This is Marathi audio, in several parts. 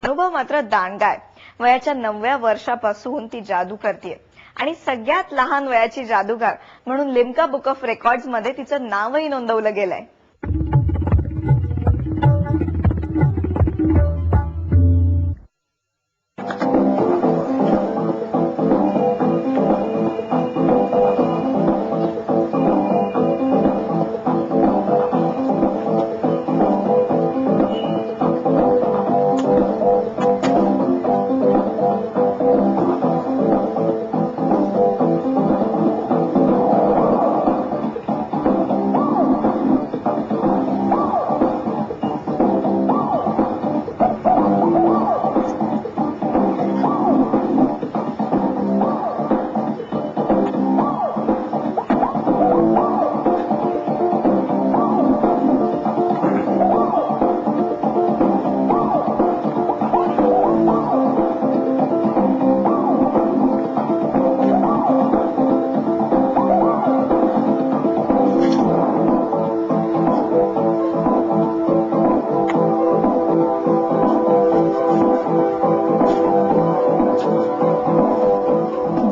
अनुभव मात्र दांडगा आहे. वयाच्या 9व्या वर्षापासून ती जादू करते आणि सगळ्यात लहान वयाची जादूगार म्हणून लिम्का बुक ऑफ रेकॉर्ड्स मध्ये तिचं नावही नोंदवलं गेलंय.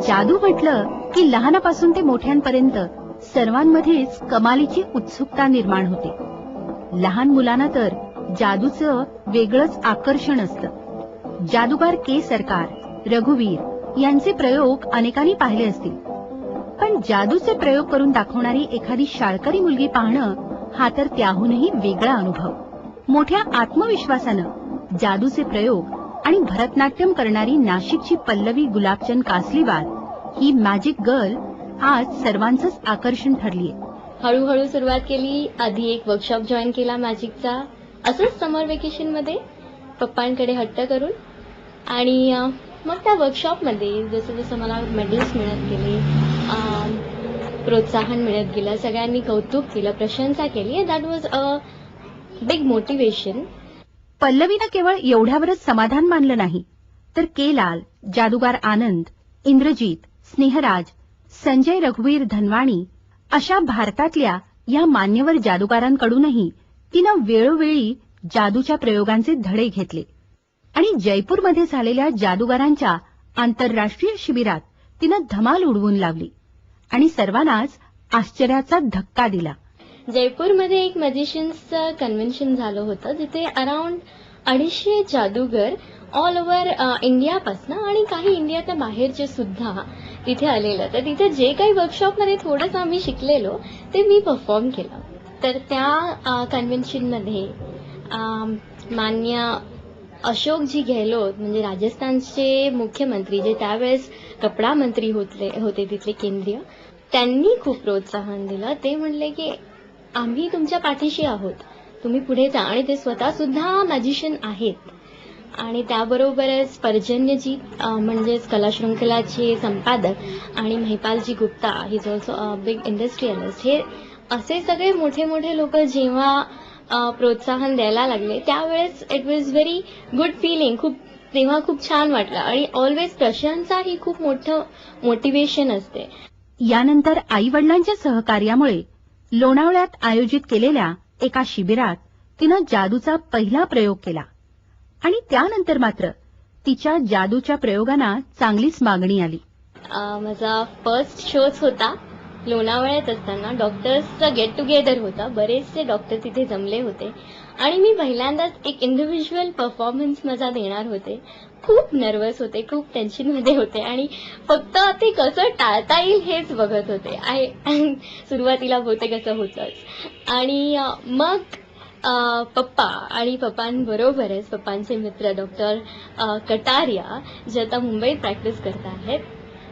जादू म्हटलं की लहानापासून ते मोठ्यांपर्यंत सर्वांमध्येच कमालीची उत्सुकता निर्माण होते. लहान मुलांना तर जादूचं वेगळंच आकर्षण असतं. जादूगार के सरकार, रघुवीर यांचे प्रयोग अनेकांनी पाहिले असतील, पण जादूचे प्रयोग करून दाखवणारी एखादी शाळकरी मुलगी पाहणं हा तर त्याहूनही वेगळा अनुभव. मोठ्या आत्मविश्वासानं जादूचे प्रयोग आणि भरतनाट्यम करणारी नाशिकची पल्लवी गुलाबचंद कासलीवाल ही मॅजिक गर्ल आज सर्वांचंच आकर्षण ठरलीय. हळूहळू सुरुवात केली. आधी एक वर्कशॉप जॉईन केला मॅजिकचा, असंच समर वेकेशन मध्ये पप्पांकडे हट्ट करून. आणि मग त्या वर्कशॉपमध्ये जसं जसं मला मेडल्स मिळत गेले, प्रोत्साहन मिळत गेलं, सगळ्यांनी कौतुक केलं, प्रशंसा केली. That was a big motivation. पल्लवीनं केवळ एवढ्यावरच समाधान मानलं नाही, तर के लाल, जादूगार आनंद, इंद्रजीत, स्नेहराज, संजय रघुवीर धनवाणी अशा भारतातल्या या मान्यवर जादूगारांकडूनही तिनं वेळोवेळी जादूच्या प्रयोगांचे धडे घेतले आणि जयपूरमध्ये झालेल्या जादूगारांच्या आंतरराष्ट्रीय शिबिरात तिनं धमाल उडवून लावली आणि सर्वांनाच आश्चर्याचा धक्का दिला. जयपूरमध्ये एक मॅजिशियन्सचं कन्व्हेन्शन झालं होतं, जिथे अराउंड 250 जादूगर ऑल ओव्हर इंडियापासनं आणि काही इंडियाच्या बाहेरचे सुद्धा तिथे आलेलं. तर तिथे जे काही वर्कशॉपमध्ये थोडंसं आम्ही शिकलेलो ते मी परफॉर्म केलं. तर त्या कन्व्हेन्शनमध्ये मान्य अशोकजी गेहलोत म्हणजे राजस्थानचे मुख्यमंत्री, जे त्यावेळेस कपडा मंत्री होते तिथले केंद्रीय, त्यांनी खूप प्रोत्साहन दिलं. ते म्हणले की आम्ही तुमच्या पाठीशी आहोत, तुम्ही पुढे जा. आणि ते स्वतः सुद्धा मॅजिशियन आहेत. आणि त्याबरोबरच पर्जन्यजी म्हणजेच कलाशृंखलाचे संपादक आणि Mahipalji Gupta, he is also a big industrialist. हे असे सगळे मोठे मोठे लोक जेव्हा प्रोत्साहन द्यायला लागले, त्यावेळेस it was very good feeling. तेव्हा खूप छान वाटलं. आणि ऑलवेज प्रशंसा ही खूप मोठं मोटिवेशन असते. यानंतर आई वडिलांच्या सहकार्यामुळे लोणावळ्यात आयोजित केलेल्या एका शिबिरात तिनं जादूचा पहिला प्रयोग केला आणि त्यानंतर मात्र तिच्या जादूच्या प्रयोगांना चांगलीच मागणी आली. माझा फर्स्ट शोच होता लोणावळ्यात असताना. डॉक्टर्सचा गेट टुगेदर होता, बरेचसे डॉक्टर तिथे जमले होते आणि मी पहिल्यांदाच एक इंडिव्हिज्युअल परफॉर्मन्स माझा देणार होते. खूप नर्वस होते, खूप टेन्शनमध्ये होते आणि फक्त ते कसं टाळता येईल हेच बघत होते. सुरुवातीला बहुतेक असं होतंच. आणि मग पप्पा आणि पप्पांबरोबरच पप्पांचे मित्र डॉक्टर कटारिया, जे आता मुंबईत प्रॅक्टिस करत आहेत,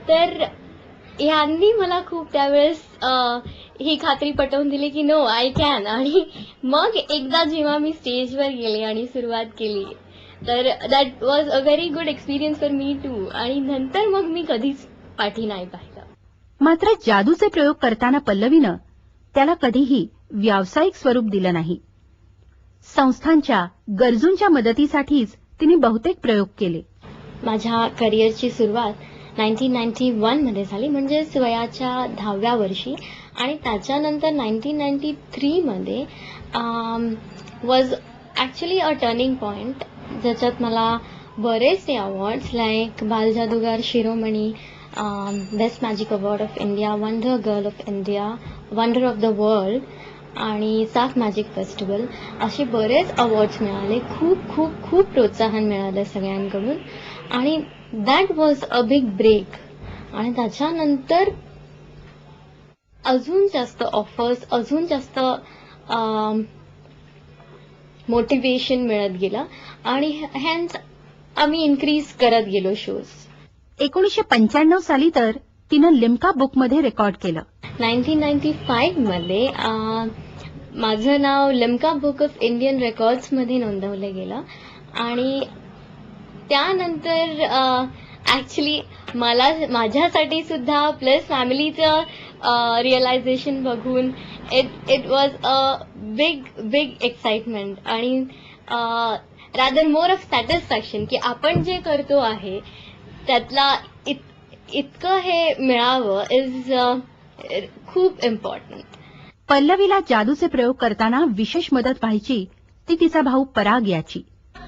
तर यांनी मला खूप त्यावेळेस ही खात्री पटवून दिली की नो आय कॅन. आणि मग एकदा जेव्हा मी स्टेजवर गेले आणि सुरुवात केली, तर that was a very good experience for me too. आणि नंतर मग मी कधीच पाठी नाही पाहिलं. मात्र जादूचे प्रयोग करताना पल्लवीनं त्याला कधीही व्यावसायिक स्वरूप दिलं नाही. संस्थांच्या गरजूंच्या मदतीसाठीच तिने बहुतेक प्रयोग केले. माझ्या करिअरची सुरुवात 1991 मध्ये झाली, म्हणजेच वयाच्या 10व्या वर्षी. आणि त्याच्यानंतर 1993 मध्ये was actually a turning point. ज्याच्यात मला बरेचसे अवॉर्ड्स लाईक बाल जादूगार शिरोमणी, best magic award of India, wonder girl of India, wonder of the world आणि साफ मॅजिक फेस्टिवल असे बरेच अवॉर्ड्स मिळाले. खूप खूप खूप प्रोत्साहन मिळालं सगळ्यांकडून आणि that was a big break. आणि त्याच्यानंतर अजून जास्त ऑफर्स, अजून जास्त मोटिवेशन मिळत गेलं आणि हॅन्स आम्ही इन्क्रीज करत गेलो शोज. 1995 साली तर तिनं लिम्का बुकमध्ये रेकॉर्ड केलं. 1995 मध्ये माझं नाव लिम्का बुक ऑफ इंडियन रेकॉर्ड्समध्ये नोंदवलं गेलं आणि त्यानंतर ऍक्च्युली मला माझ्यासाठी सुद्धा प्लस फॅमिलीचं रिअलायझेशन बघून it was a big excitement आणि रादर मोर ऑफ सॅटिस्फॅक्शन की आपण जे करतो आहे त्यातला इतकं हे मिळावं इज खूप इम्पॉर्टंट. पल्लवीला जादूचे प्रयोग करताना विशेष मदत व्हायची ती तिचा भाऊ पराग याची.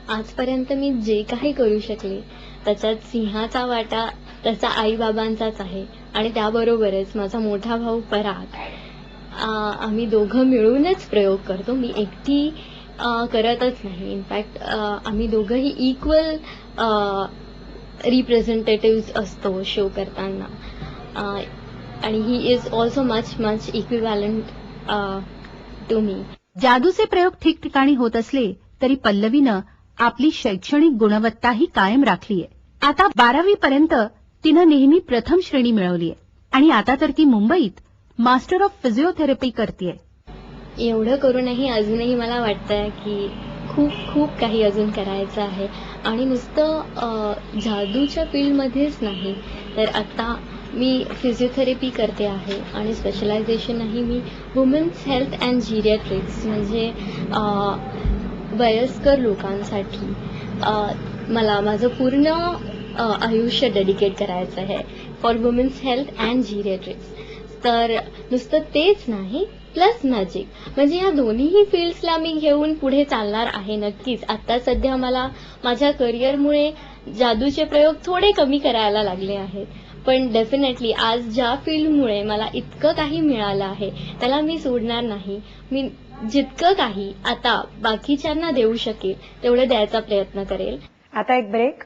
आजपर्यंत मी जे काही करू शकले त्याच्यात सिंहाचा वाटा त्याचा आईबाबांचाच आहे आणि त्याबरोबरच माझा मोठा भाऊ पराग, आम्ही दोघं मिळूनच प्रयोग करतो. मी एकटी करतच नाही. इनफॅक्ट आम्ही दोघंही इक्वल रिप्रेझेंटेटिव्ह असतो शो करताना आणि he is also much equivalent to me. जादूचे प्रयोग ठिकठिकाणी होत असले तरी पल्लवीनं आपली शैक्षणिक गुणवत्ताही कायम राखलीय. आता 12वी पर्यंत तिनं नेहमी प्रथम श्रेणी मिळवलीय आणि आता तर ती मुंबईत मास्टर ऑफ फिजिओथेरपी करतेय. एवढं करूनही अजूनही मला वाटतंय की खूप काही अजून करायचं आहे आणि नुसतं जादूच्या फील्डमध्येच नाही तर आता मी फिजिओथेरपी करते आहे आणि स्पेशलायझेशनही मी वुमेन्स हेल्थ अँड जिरियाट्रिक्स म्हणजे वयस्कर लोकांसाठी मला माझं पूर्ण आयुष्य डेडिकेट करायचं आहे फॉर वुमेन्स हेल्थ अँड जिरियाट्रिक्स. तर नुसतं तेच नाही प्लस मॅजिक म्हणजे या दोन्हीही फील्ड्सला मी घेऊन पुढे चालणार आहे नक्कीच. आता सध्या मला माझ्या करिअरमुळे जादूचे प्रयोग थोडे कमी करायला लागले आहेत पण डेफिनेटली आज ज्या फील्डमुळे मला इतकं काही मिळालं आहे त्याला मी सोडणार नाही. मी जितकं काही आता बाकीच्यांना देऊ शकेल तेवढं द्यायचा प्रयत्न करेल. आता एक ब्रेक.